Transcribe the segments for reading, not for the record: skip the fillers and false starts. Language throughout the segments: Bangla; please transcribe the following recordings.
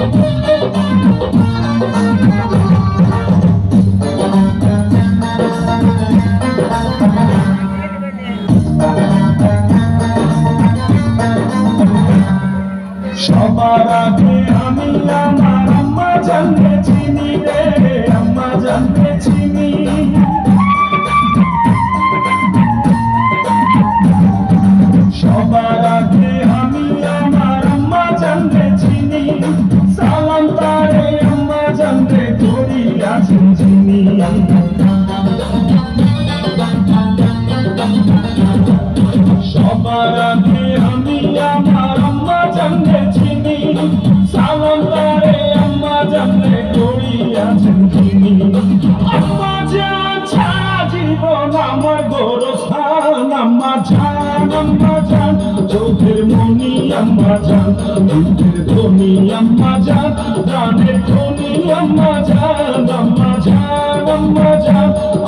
সবার আগে আমি আমার আম্মা জানকে চিনি রে, আম্মা জানকে চিনি। সবার আগে আমি আমার আম্মা জানকে চিনি, সালাম তারে আম্মা জানকে করি আছেন চিনি। সবার আগে আমি আমার আম্মা জানকে চিনি, সালাম তারে আম্মা জানকে করি আছেন চিনি। আম্মা জান ছাড়া জীবন আমার গোরস্থান, আম্মা জান চোখের মনি, আম্মা জান বুকের ধ্বনি, আম্মা জান প্রাণের ধ্বনি, আম্মা জান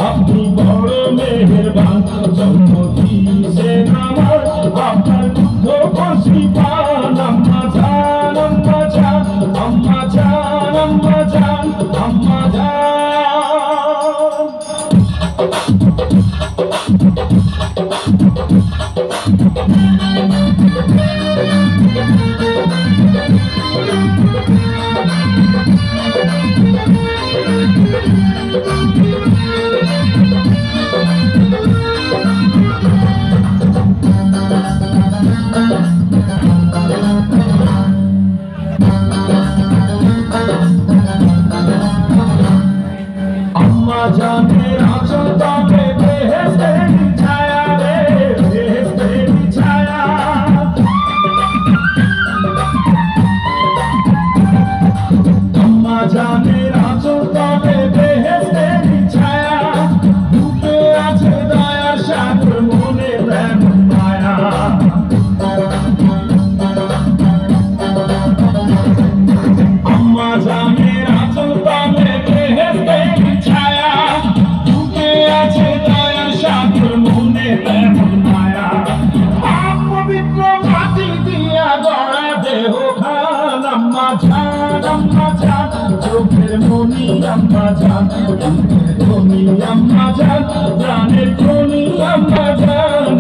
আপনি বড় মেহেরবান, জন্ম দিয়েছেন আমার আপনার দুঃখ খুশি পান। আম্মা জান আম্মা জান আম্মা জান আম্মা জান আম্মা জান। আম্মা জানের আঁচল তবে বেহেশতের ছায়া রে, বেহেশতের ছায়া। আম্মা জানের আঁচল তবে বেহেশতের ছায়া, বুকে আছে দয়ার সাগর, মনে প্রেম মায়া। আম্মা জানের আঁচল তবে বেহেশতের ছায়া, বুকে আছে দয়ার সাগর, মনে প্রেম মায়া। পবিত্র মাটি দিয়া গড়া দেহ খান, আম্মা জান চোখের মনি, আম্মা জান বুকের ধ্বনি, আম্মা জান প্রাণের ধ্বনি, আম্মা জান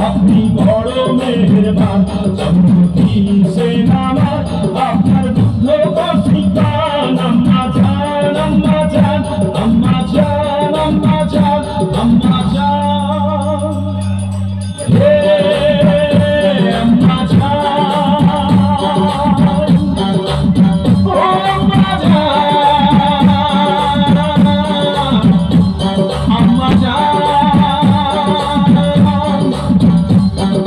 আপনি বড় মেহেরবান, জন্ম দিয়েছেন আমার আপনার দুঃখ খুশি পান। আম্মা জান আম্মা জান আম্মা জান আম্মা জান আম্মা জান হে আম্মা জান, ও আম্মা জান আম্মা জান আম্মা জান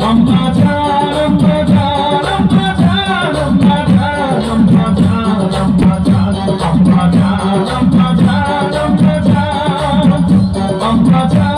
আম্মা জান আম্মা জান আম্মা জান আম্মা জান আম্মা জান আম্মা জান আম্মা জান আম্মা জান আম্মা জান।